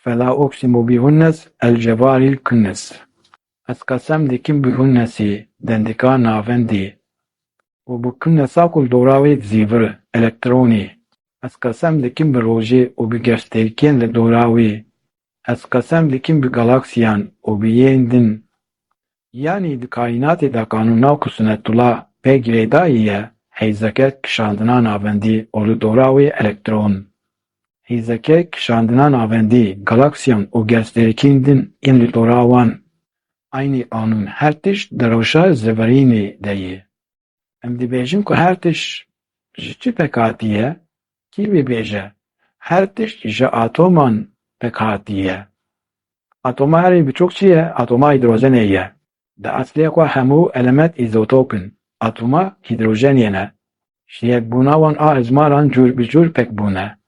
فَلَا اُقْسِمُ بِهُنَّسِ الْجَوَارِ الْكُنَّسِ Ez qesem dikim bi hunnesî dendika navendî û bi kunnesa ku dorawê zîvir elektronî. Ez qesem dikim bi rojê û bi geşterikiyên li dora wî. Ez qesem dikim bi galaksiyan û bi yên din. Yanî di kaînatê de qanûna ku Sunetullah pê girêdayî ye, heyzeke kişandina navendî û li dora wê elektron. Heyzeke kişandina navendî, galaksiyan û geşterikiyên din yên li dora wan. Aynî qanûn her tişt di rewşa zêverînê de yê. Em dibêjin ku her tişt ji çi pêk hatiye? Kî bibêje? Her tişt ji atoman pêk hatiye. Atoma herî biçûk çi ye? Atoma hîdrojenê ye. Di eslê xwe hemû element îzotopin. Atoma hîdrojenê ne. Ji yekbûna wan a ezmaran cûr bi cûr pêk bûne.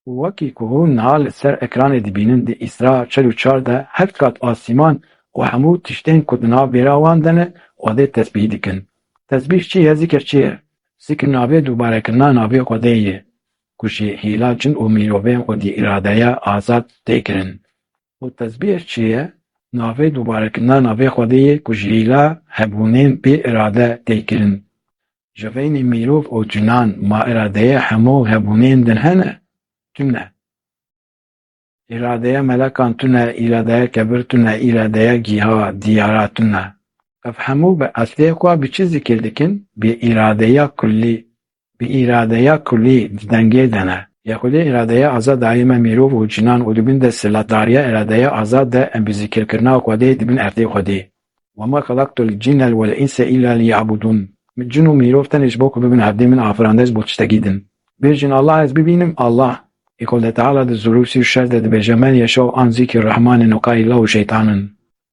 Wekî ku hûn niha li ser ekranê dibînin di Îsra 44 de heft qat asîman û hemû tiştên ku di nav bêra wan de ne, Xwedê tesbîh dikin. Tesbîh çi ye? Zikir çi ye? Zikir navê dubarekirina navê Xwedê ye, ku ji hîla cin û mirovên xwedî îradeya azad tê kirin. û tesbîh çi ye? Navê dubarekirina navê Xwedê ye ku ji hîla hebûnên bê îrade tê kirin. Ji veynî mirov û cinan ma îradeyê hemû hebûnên din hene? Tune. İradeya melekan tune, îradeya kebir tune, îradeya gîha, diyara tune. Ev hemû bi eslê xwe bi çi zikir dikin? Bi îradeya kullî. Bi îradeya kullî di dengê de ne. Yekûlê îradeya azad daîme mirov û cinan û dibin de silatdariya îradeya azad de em bi zikirkirina Xwedê dibin erdê Xwedê. وَمَا خَلَقْتُ الْجِنَّ وَالْاِنْسَ إِلَّا لِيَعْبُدُونِ Cin û mirov tenê ji bo ku bibin erdê min afirandez bû tiştekî din. Bêjin Allah ez bibînim Allah. Xwedê Teala di Zûrûsî şer de dibêje men yeşew an zîkir Rehmanên û qayîla û şeytanın.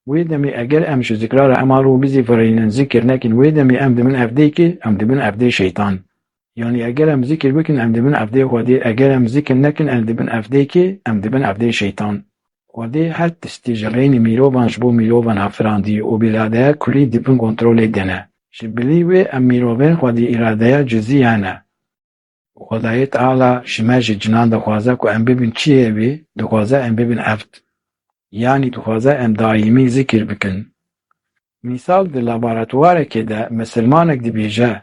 Wê demê eger em ji zikra Rehman û bizîvirînin zikir nekin wê demê em dibin erdê kê? Em dibin erdê şeytan. Yani eger em zikir bikin em dibin erdê Xwedê, eger em zikir nekin em dibin erdê kê? Em dibin erdê şeytan. Xwedê her tiştî ji reynî mirovan ji bo mirovan hafirandî û bi îradeya kulî dibin kontrolê de ne. Ji bilî wê em mirovên Xwedî îradeya cizî hene. Xwedayê Teala ji me ji cinan dixwaze ku em bibin çi yê wê? Dixwaze em bibin erd. Yani dixwaze em daîmî zikir bikin. Mîsal di laboratuwarekê de misilmanek dibêje,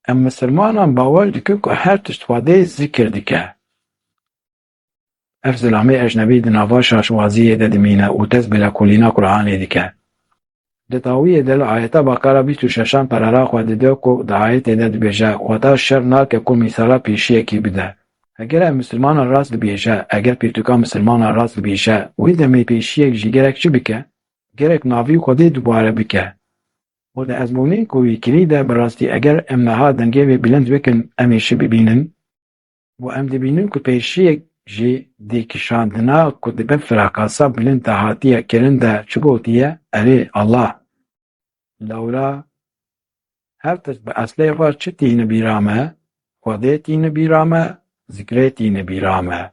em misilmanan bawer dikin ku her tişt Xwedê zikir dike. Ev zilamê ejnebî di nava şaşwaziyê de dimîne û dest bi lêkolîna Qur'anê dike. Di dawiyê de li ayeta Bakara 26 perara xwe dide ku di ayetê de dibêje Xweda şer nake ku mîsala pêşiyekî bide. Eger em misilmanan rast dibêje, eger pîrtûka misilmanan rast dibêje, wê demê pêşiyek jî gerek çi bike? Gerek navî Xwedê dubare bike. û di ezmûnên ku wî kirî de bi rastî eger em niha dengê wê bilind bikin em ê şi bibînin û em dibînin ku pêşiyek jî dê kişandina ku dibe firakasa bilind de hatiye kirin de çi gotiye? Erê Allah. Lewra her tişt bi eslê xwe çi tîne bîra me? Xwedê tîne bîra me, zikrê tîne bîra me.